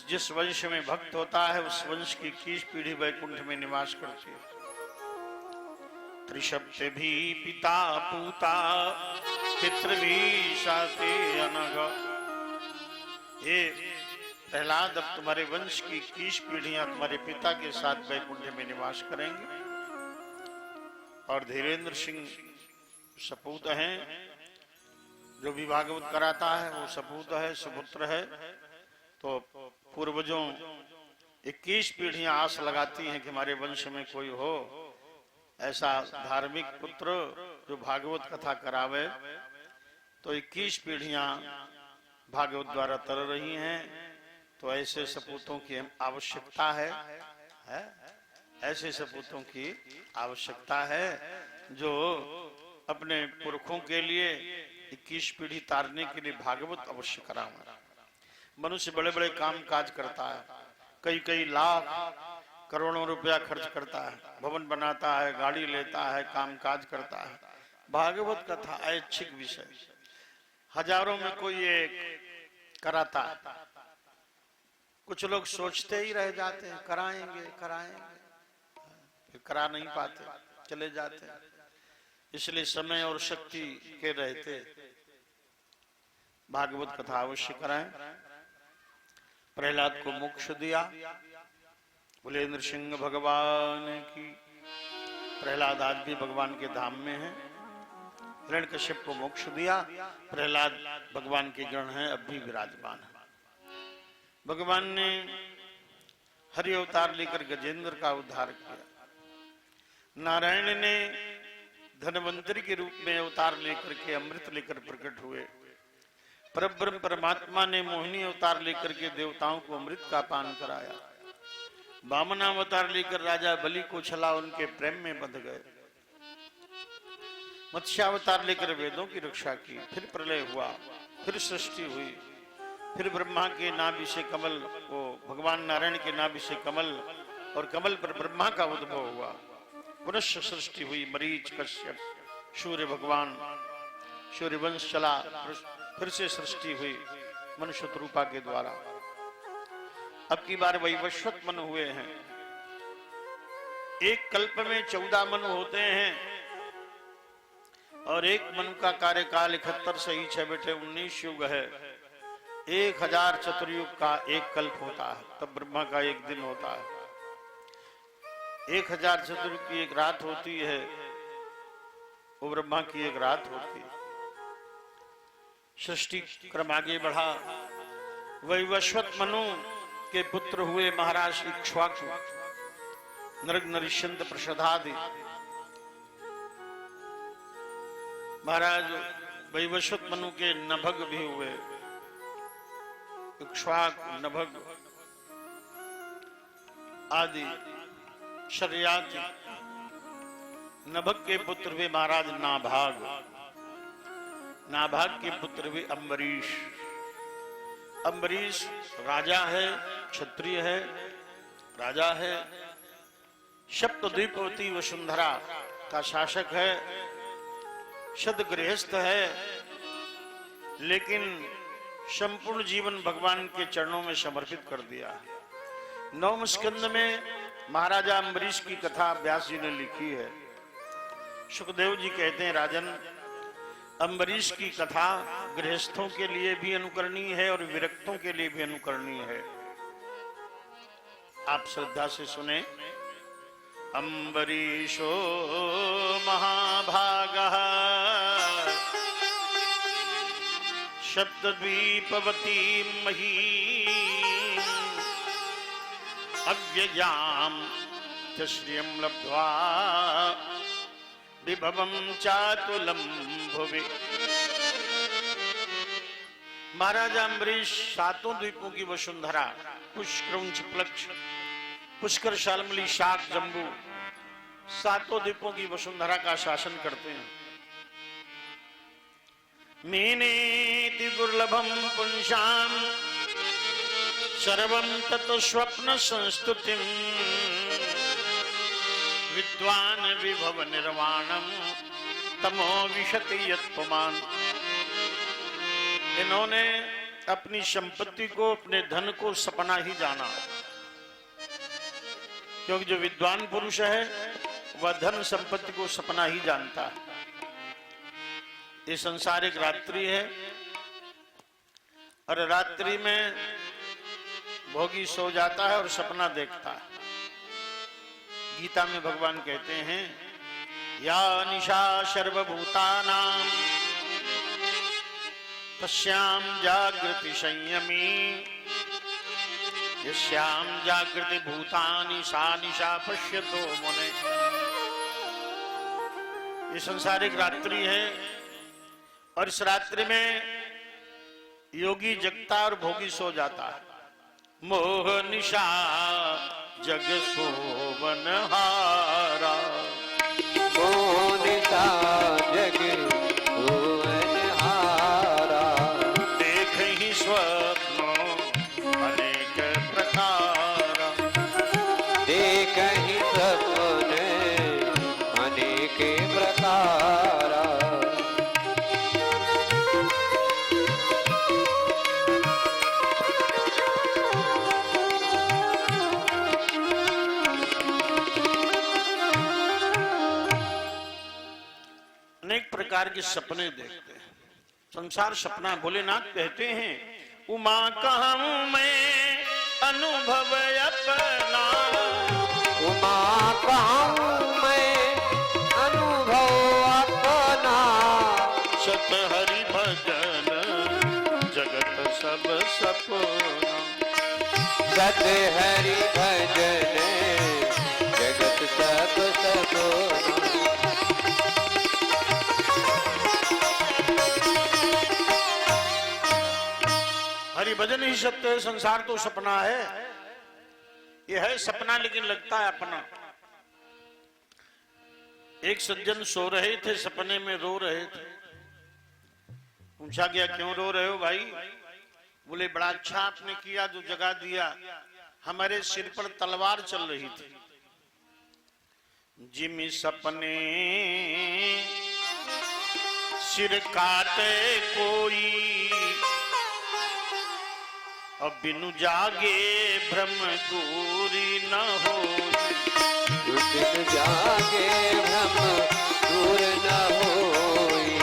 जिस वंश में भक्त होता है उस वंश की 21 पीढ़ी वैकुंठ में निवास करती है। त्रिशब्द भी पिता पूता पितृ भी साते अनग। हे प्रहलाद, अब तुम्हारे वंश की 21 पीढ़ियां तुम्हारे पिता के साथ वैकुंठ में निवास करेंगे। और धीरेन्द्र सिंह सपूत हैं, जो भी भागवत कराता है वो सपूत है, सुपुत्र है। तो पूर्वजों 21 पीढ़ियां आस लगाती हैं कि हमारे वंश में कोई हो ऐसा धार्मिक पुत्र जो भागवत कथा करावे। तो 21 पीढ़ियां भागवत द्वारा तर रही हैं। तो ऐसे सपूतों की आवश्यकता है? ऐसे सपूतों की आवश्यकता है जो अपने पुरखों के लिए 21 पीढ़ी तारने के लिए भागवत अवश्य कराऊंगा। मनुष्य बड़े बड़े काम काज करता है, कई कई लाख करोड़ों रुपया खर्च करता है, भवन बनाता है, गाड़ी लेता है, काम काज करता है। भागवत कथा ऐच्छिक विषय, हजारों में कोई एक कराता है। कुछ लोग सोचते ही रह जाते हैं कराएंगे कराएंगे, फिर करा नहीं पाते, चले जाते। इसलिए समय और शक्ति के रहते भागवत कथा अवश्य कराएं। प्रहलाद को मोक्ष दिया। बोले नृसिंह भगवान की। प्रहलाद आज भी भगवान के धाम में है। हिरण्यकश्यप को मोक्ष दिया। प्रहलाद भगवान के गण हैं, अब भी विराजमान है। भगवान ने हरि अवतार लेकर गजेंद्र का उद्धार किया। नारायण ने धनवंतरी के रूप में अवतार लेकर के अमृत लेकर प्रकट हुए। परब्रह्म परमात्मा ने मोहिनी अवतार लेकर के देवताओं को अमृत का पान कराया। वामनावतार लेकर राजा बलि को छला उनके प्रेम में बंध गए। मत्स्यावतार लेकर वेदों की रक्षा की। फिर प्रलय हुआ, फिर सृष्टि हुई, फिर ब्रह्मा के नाभि से कमल को, भगवान नारायण के नाभि से कमल, और कमल पर ब्रह्मा का उद्भव हुआ। पुनश्च सृष्टि हुई, मरीच, कश्यप, सूर्य भगवान, सूर्य वंश चला, फिर से सृष्टि हुई मनुष्य रूपा के द्वारा। अब की बार वैवस्वत मनु हुए हैं। एक कल्प में 14 मनु होते हैं और एक मनु का कार्यकाल 71 से ही 6 बेटे 19 युग है। 1000 चतुर्युग का एक कल्प होता है, तब ब्रह्मा का एक दिन होता है। 1000 चतुर्युग की एक रात होती है, वो ब्रह्मा की एक रात होती है। सृष्टि क्रम आगे बढ़ा। वैवस्वत मनु के पुत्र हुए महाराज इक्ष्वाकु, नृग, नरिश्यंत, प्रषदादि। महाराज वैवस्वत मनु के नभग भी हुए, इक्ष्वाकु, नभग आदि, शर्याति। नभक के पुत्र वे महाराज नाभाग, नाभाग के पुत्र वे अम्बरीश। अम्बरीश राजा है, क्षत्रिय है, राजा है, सप्तद्वीपवती वसुंधरा का शासक है, सदगृहस्थ है, लेकिन संपूर्ण जीवन भगवान के चरणों में समर्पित कर दिया। नवम स्कंद में महाराजा अम्बरीश की कथा व्यास जी ने लिखी है। सुखदेव जी कहते हैं, राजन, अम्बरीश की कथा गृहस्थों के लिए भी अनुकरणीय है और विरक्तों के लिए भी अनुकरणीय है। आप श्रद्धा से सुने। अम्बरीशो महाभागः सप्तद्वीपवती मही अव्ययाम च श्रियं लब्ध्वा विभवं चातुलं भुवि। महाराजा अम्बरीश सातों द्वीपों की वसुंधरा, पुष्क्रंच प्लक्ष, पुष्कर, शालमली, शाक, जम्बू, सातों द्वीपों की वसुंधरा का शासन करते हैं। मीनेति दुर्लभम पुंसाम सर्वं तत् स्वप्न संस्तुतिम विद्वान विभव निर्वाणम तमो विशति यत्पुमान। इन्होंने अपनी संपत्ति को, अपने धन को सपना ही जाना, क्योंकि जो विद्वान पुरुष है वह धन संपत्ति को सपना ही जानता है। ये संसार एक रात्रि है और रात्रि में भोगी सो जाता है और सपना देखता है। गीता में भगवान कहते हैं, या निशा सर्वभूतानां तस्याम जागृति संयमी यस्याम जागृति भूतानि सा निशा पश्यतो मुने। ये संसार एक रात्रि है और इस रात्रि में योगी जगता और भोगी सो जाता है। मोह निशा जग सोवन हारा, मोह निशा जग सोवन हारा, देख ही स्वप्नों अनेक प्रकार, देख ही सपने अनेक प्रकार। प्रकार के सपने देखते हैं। संसार सपना। भोलेनाथ कहते हैं, उमा कहूं मैं अनुभव अपना, उमा कहूं मैं अनुभव अपना, सत हरि भजन जगत सब सपना, सत हरि भजन जगत सब सपना। हरि भजन ही सत्य है, संसार तो सपना है। ये है सपना लेकिन लगता है अपना। एक सज्जन सो रहे थे, सपने में रो रहे थे। पूछा गया, क्यों रो रहे हो भाई? बोले, बड़ा अच्छा आपने किया जो जगा दिया, हमारे सिर पर तलवार चल रही थी। जिमी सपने सिर काटे कोई, अब बिनु जागे भ्रम दूरी न हो, बिनु जागे भ्रम दूर न होई,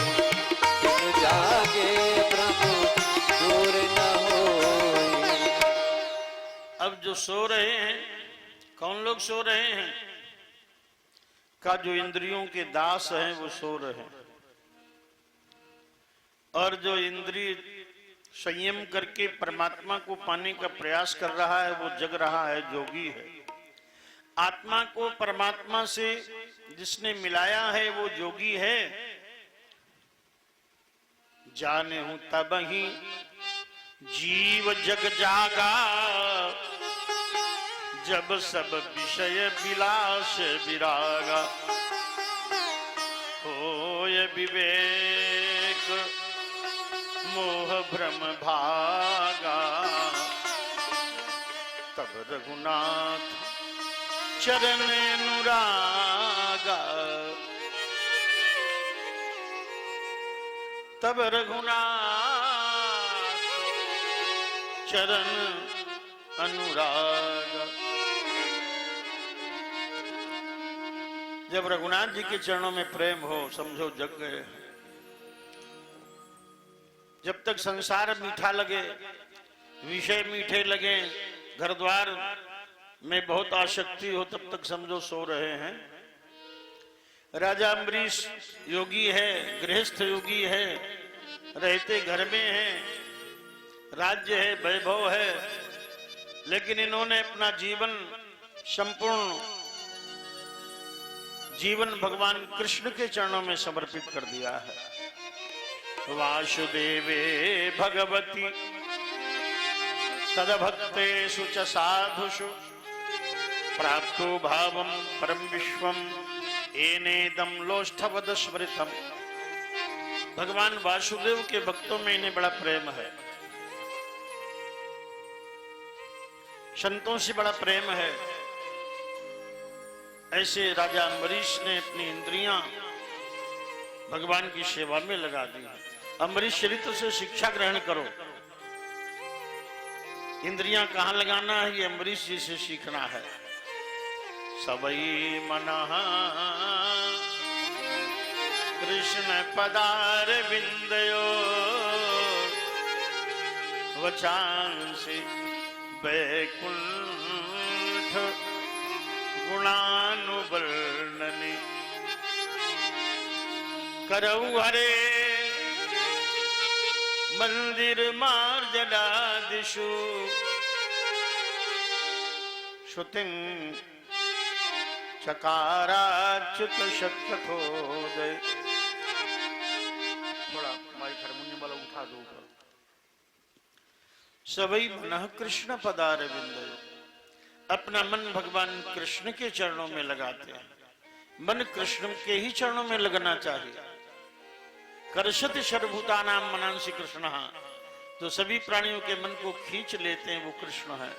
बिनु जागे भ्रम दूर न होई। अब जो सो रहे हैं, कौन लोग सो रहे हैं? का जो इंद्रियों के दास हैं वो सो रहे हैं, और जो इंद्रिय संयम करके परमात्मा को पाने का प्रयास कर रहा है वो जग रहा है, जोगी है। आत्मा को परमात्मा से जिसने मिलाया है वो जोगी है। जाने हूं तब ही जीव जग जागा, जब सब विषय विलास विरागा। विवेक मोह भ्रम भागा, तब रघुनाथ चरण अनुरागा, तब रघुनाथ चरण अनुरागा। जब रघुनाथ जी के चरणों में प्रेम हो समझो जग गए। जब तक संसार मीठा लगे, विषय मीठे लगे, घर द्वार में बहुत आसक्ति हो, तब तक समझो सो रहे हैं। राजा अम्बरीश योगी है, गृहस्थ योगी है, रहते घर में है, राज्य है, वैभव है, लेकिन इन्होंने अपना जीवन संपूर्ण जीवन भगवान कृष्ण के चरणों में समर्पित कर दिया है। वासुदेवे भगवती तदभक्तेषु च साधुषु प्राप्तो भावं परम विश्वम एनेदं लोष्ठवद स्मृतम। भगवान वासुदेव के भक्तों में इन्हें बड़ा प्रेम है, संतों से बड़ा प्रेम है। ऐसे राजा अम्बरीश ने अपनी इंद्रियां भगवान की सेवा में लगा दी। अम्बरीश चरित्र से शिक्षा ग्रहण करो। इंद्रियां कहां लगाना है ये अम्बरीश जी से सीखना है। सबई मनः कृष्ण पदार विंदयो वचांसि वैकुंठ गुणानुवर्णने करऊ हरे मंदिर मार्जनादिषु श्रुतिं चकाराच्युत शतथोदय। थोड़ा माइक हारमोनियम वाला उठा दो ऊपर। सबई मनः कृष्ण पदार विंदयो, अपना मन भगवान कृष्ण के चरणों में लगाते हैं। मन कृष्ण के ही चरणों में लगना चाहिए। कर्षति सर्वभूतानां मनांसि कृष्णः, तो सभी प्राणियों के मन को खींच लेते हैं वो कृष्ण है।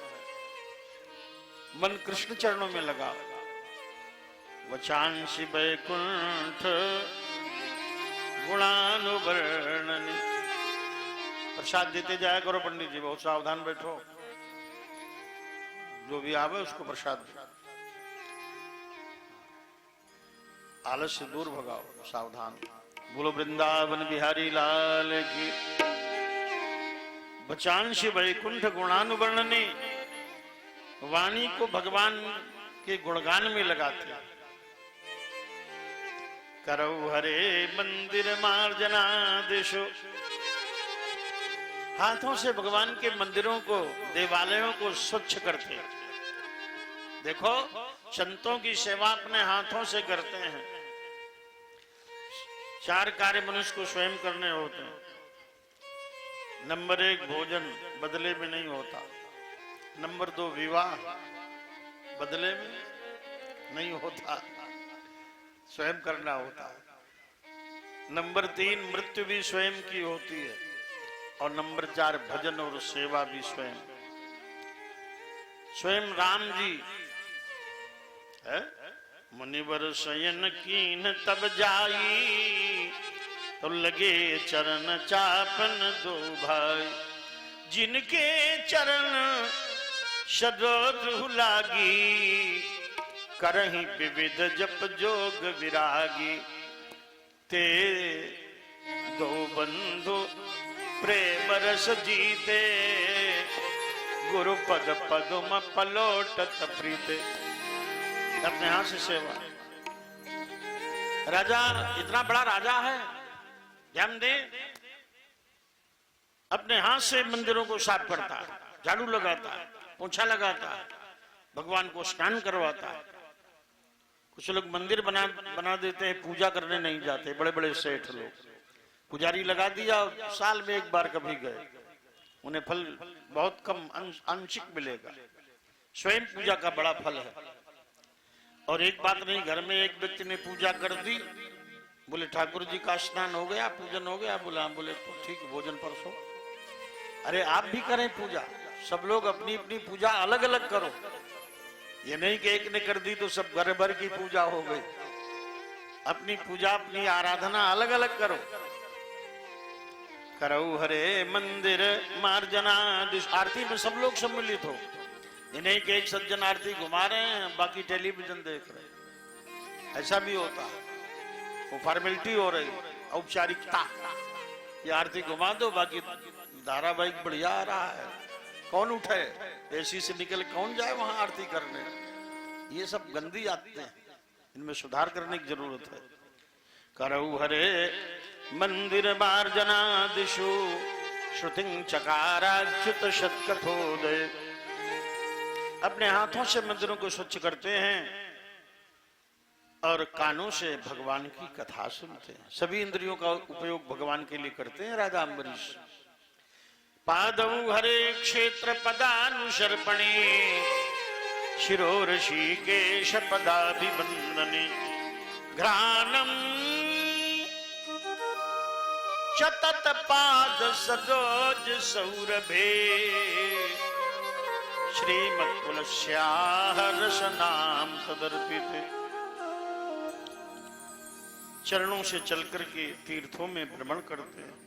मन कृष्ण चरणों में लगा। वचांसि वैकुंठ गुणानुवर्णने। प्रसाद देते जाया करो पंडित जी, बहुत सावधान बैठो, जो भी आवे उसको प्रसाद दो। आलस से दूर भगाओ, सावधान। बोलो वृंदावन बिहारी लाल की। वचांसि वैकुंठ गुणानुवर्णने, वाणी को भगवान के गुणगान में लगाते हैं। करौ हरे मंदिर मार्जनादिषु, हाथों से भगवान के मंदिरों को, देवालयों को स्वच्छ करते हैं। देखो संतों की सेवा अपने हाथों से करते हैं। 4 कार्य मनुष्य को स्वयं करने होते हैं। नंबर 1 भोजन बदले में नहीं होता। नंबर 2 विवाह बदले में नहीं होता, स्वयं करना होता है। नंबर 3 मृत्यु भी स्वयं की होती है। और नंबर 4 भजन और सेवा भी स्वयं। स्वयं राम जी है, मुनिवर शयन कीन तब जाई, तो लगे चरण चापन 2 भाई। जिनके चरण सदोद्रु लागी, करहि विविध जप जोग विरागी। ते 2 बंधु प्रेम रस जीते, गुरु पद पदुम पलोटत प्रीते। अपने हाथ से सेवा। राजा इतना बड़ा राजा है, ध्यान दे, अपने हाथ से मंदिरों को साफ करता है, झाड़ू लगाता है, पोछा लगाता है, भगवान को स्नान करवाता है। कुछ लोग मंदिर बना देते हैं, पूजा करने नहीं जाते। बड़े बड़े सेठ लोग, पुजारी लगा दिया, साल में 1 बार कभी गए, उन्हें फल बहुत कम आंशिक मिलेगा। स्वयं पूजा का बड़ा फल है। और एक बात नहीं, घर में एक व्यक्ति ने पूजा कर दी, बोले ठाकुर जी का स्नान हो गया, पूजन हो गया? बोला बोले तो ठीक, भोजन परसों। अरे आप भी करें पूजा, सब लोग अपनी अपनी पूजा अलग अलग करो। ये नहीं कि एक ने कर दी तो सब घर भर की पूजा हो गई। अपनी पूजा अपनी आराधना अलग अलग करो। करऊ हरे मंदिर मार्जना, आरती में सब लोग सम्मिलित हो। ये नहीं कि एक सज्जन आरती घुमा रहे हैं, बाकी टेलीविजन देख रहे हैं। ऐसा भी होता है, वो फॉर्मेलिटी हो रही, औपचारिकता। ये आरती घुमा दो, बाकी धारावाहिक बढ़िया आ रहा है। कौन उठे एसी से निकल, कौन जाए वहां आरती करने? ये सब गंदी आदतें हैं, इनमें सुधार करने की जरूरत है। करऊ हरे मंदिर मार्जना दिशु, श्रुतिं चकाराच्युत शतकथोदय। अपने हाथों से मंदिरों को स्वच्छ करते हैं और कानों से भगवान की कथा सुनते हैं। सभी इंद्रियों का उपयोग भगवान के लिए करते हैं राजा अम्बरीश। पादौ हरे क्षेत्र पदानुशर्पणे, शिरो ऋषिकेश पदाभिवंदने, घ्राणम चतत पाद सरोज सौरभे, श्रीमत् तुलस्याः रसनाम तदर्पित। चरणों से चलकर के तीर्थों में भ्रमण करते हैं।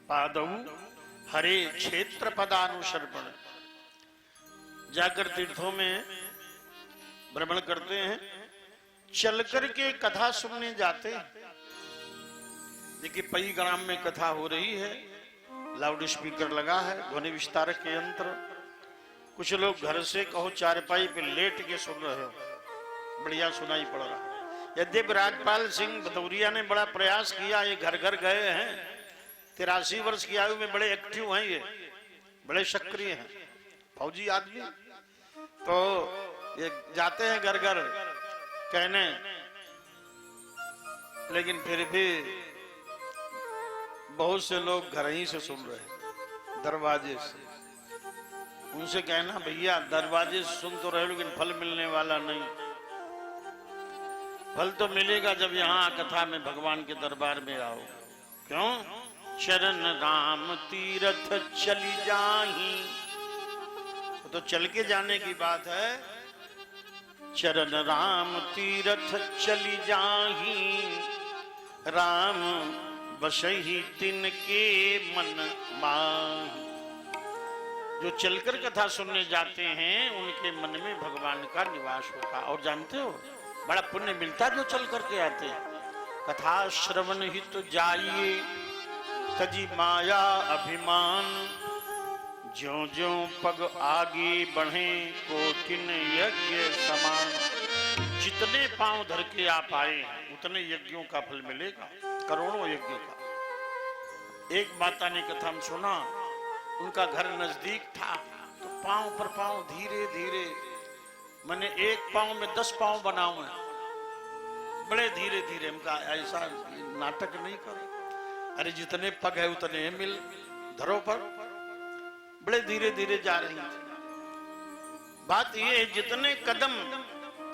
पादौ हरे क्षेत्र पदानुशर्पण, जाकर तीर्थों में भ्रमण करते हैं। चल करके कथा सुनने जाते हैं। देखिए पई ग्राम में कथा हो रही है, लाउड स्पीकर लगा है, ध्वनि विस्तारक के यंत्र। कुछ लोग घर से कहो चारपाई पे लेट के सुन रहे हो, बढ़िया सुनाई पड़ रहा है। यद्यपि राजपाल सिंह भदौरिया ने बड़ा प्रयास किया, ये घर घर गए हैं, 83 वर्ष की आयु में बड़े एक्टिव हैं, ये बड़े सक्रिय हैं, फौजी आदमी। तो ये जाते हैं घर घर कहने, लेकिन फिर भी बहुत से लोग घर ही से सुन रहे हैं, दरवाजे से। उनसे कहना भैया दरवाजे से सुन तो रहे, लेकिन फल मिलने वाला नहीं। फल तो मिलेगा जब यहाँ कथा में भगवान के दरबार में आओ। क्यों? चरण राम तीरथ चली जाही, तो चल के जाने की बात है। चरण राम तीरथ चली जाही, राम बसही तिनके मन माही। जो चलकर कथा सुनने जाते हैं उनके मन में भगवान का निवास होता। और जानते हो बड़ा पुण्य मिलता जो चल करके आते हैं। कथा श्रवण हित जाइए, तजी माया अभिमान, ज्यों ज्यों पग आगे बढ़े कोटिन यज्ञ समान। जितने पांव धर के आप आए हैं उतने यज्ञों का फल मिलेगा, करोड़ों यज्ञ का। एक माता ने कथा में सुना, उनका घर नजदीक था, तो पांव पर पांव धीरे धीरे, मैंने एक पांव में 10 पांव बनाऊं है, बड़े धीरे धीरे। उनका ऐसा नाटक नहीं करो, अरे जितने पग है उतने मिल धरो पर, बड़े धीरे धीरे जा रही है। बात ये है जितने कदम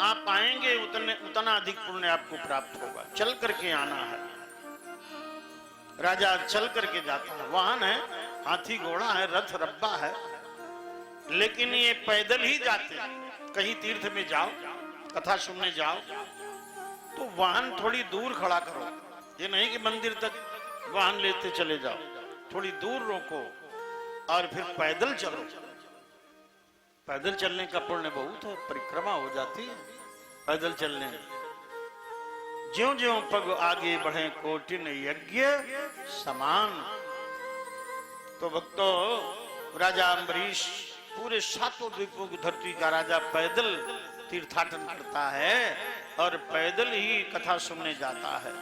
आप आएंगे उतना अधिक पुण्य आपको प्राप्त होगा। चल करके आना है। राजा चल करके जाता है, वाहन है, हाथी घोड़ा है, रथ रब्बा है, लेकिन ये पैदल ही जाते हैं। कहीं तीर्थ में जाओ, कथा सुनने जाओ, तो वाहन थोड़ी दूर खड़ा करो। ये नहीं कि मंदिर तक वाहन लेते चले जाओ, थोड़ी दूर रोको और फिर पैदल चलो। पैदल चलने का पुण्य बहुत है, परिक्रमा हो जाती है पैदल चलने में। ज्यों ज्यों पग आगे बढ़े कोटिन यज्ञ समान। तो भक्तों, राजा अम्बरीश पूरे 7 द्वीपों की धरती का राजा पैदल तीर्थाटन करता है और पैदल ही कथा सुनने जाता है।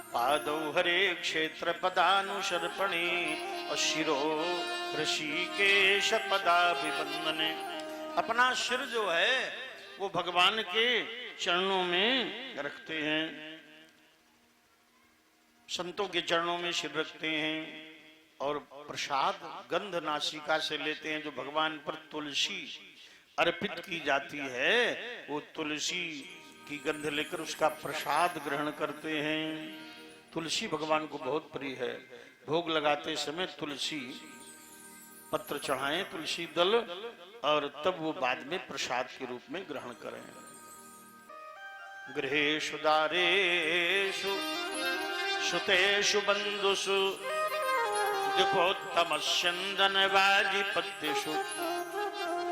पादौ हरे क्षेत्र पदानुशर्पणे, और शिरो ऋषिकेश पदाभिवंदने। अपना सिर जो है वो भगवान के चरणों में रखते हैं, संतों के चरणों में सिर रखते हैं और प्रसाद गंध नासिका से लेते हैं। जो भगवान पर तुलसी अर्पित की जाती है, वो तुलसी की गंध लेकर उसका प्रसाद ग्रहण करते हैं। तुलसी भगवान को बहुत प्रिय है। भोग लगाते समय तुलसी पत्र चढ़ाएं, तुलसी दल, और तब वो बाद में प्रसाद के रूप में ग्रहण करें। गृहेषु दारेषु सुतेषु बंधुषु दीपोत्तमस्यन्दन वाजिपत्यषु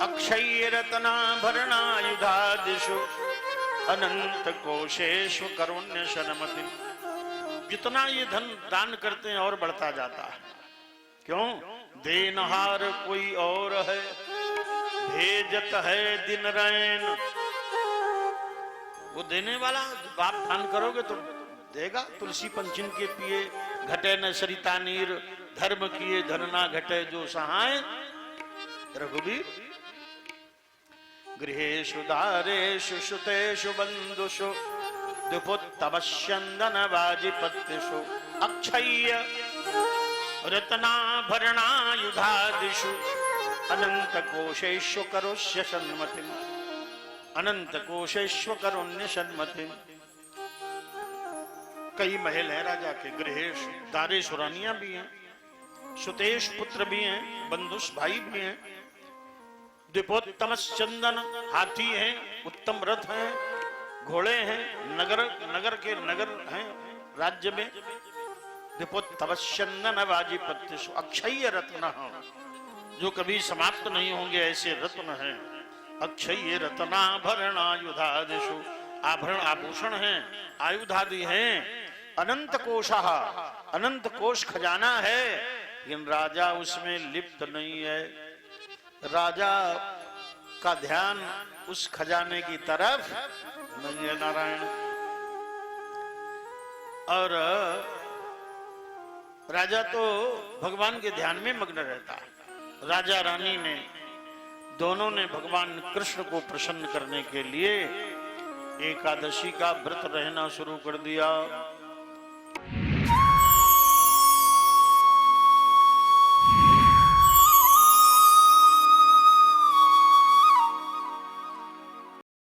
अक्षय रत्नाभरणायुधादिषु अनंत कोशेषु करुण्य शनमति। जितना ये धन दान करते हैं और बढ़ता जाता है। क्यों? देनहार कोई और है, भेजत है दिन रैन। वो देने वाला, बाप दान करोगे तो देगा। तुलसी पंचिन के पिए घटे न सरिता नीर, धर्म किए धन ना घटे जो सहाय। रघुवीर गृहेषु दारेषु सुतेषु बंधुषु द्विपुत्तमस्यन्दन वाजिपत्यषु अक्षय्य रत्नाभरणायुधादिषु अनंत कोशेषु करोष्य सन्मतिम्। अनंत कोशेषु करुण्य सन्मतिम्। कई महल हैं राजा के। गृहेश दारेश रानियां भी हैं, सुतेश पुत्र भी हैं, बंधुष भाई भी हैं, द्विपोत्तमस्यन्दन हाथी हैं, उत्तम रथ हैं, घोड़े हैं, नगर के नगर हैं राज्य में। द्विपोत्तमस्यन्दन वाजिपत्यषु अक्षय रत्न, जो कभी समाप्त नहीं होंगे ऐसे रत्न हैं। अक्षय रत्नाभरणायुधादिषु, आभरण आभूषण हैं, आयुधादि हैं। अनंत कोशः, अनंत कोश खजाना है, लेकिन राजा उसमें लिप्त नहीं है। राजा का ध्यान उस खजाने की तरफ नहीं है। नारायण। और राजा तो भगवान के ध्यान में मग्न रहता है। राजा रानी ने दोनों ने भगवान कृष्ण को प्रसन्न करने के लिए एकादशी का व्रत रहना शुरू कर दिया।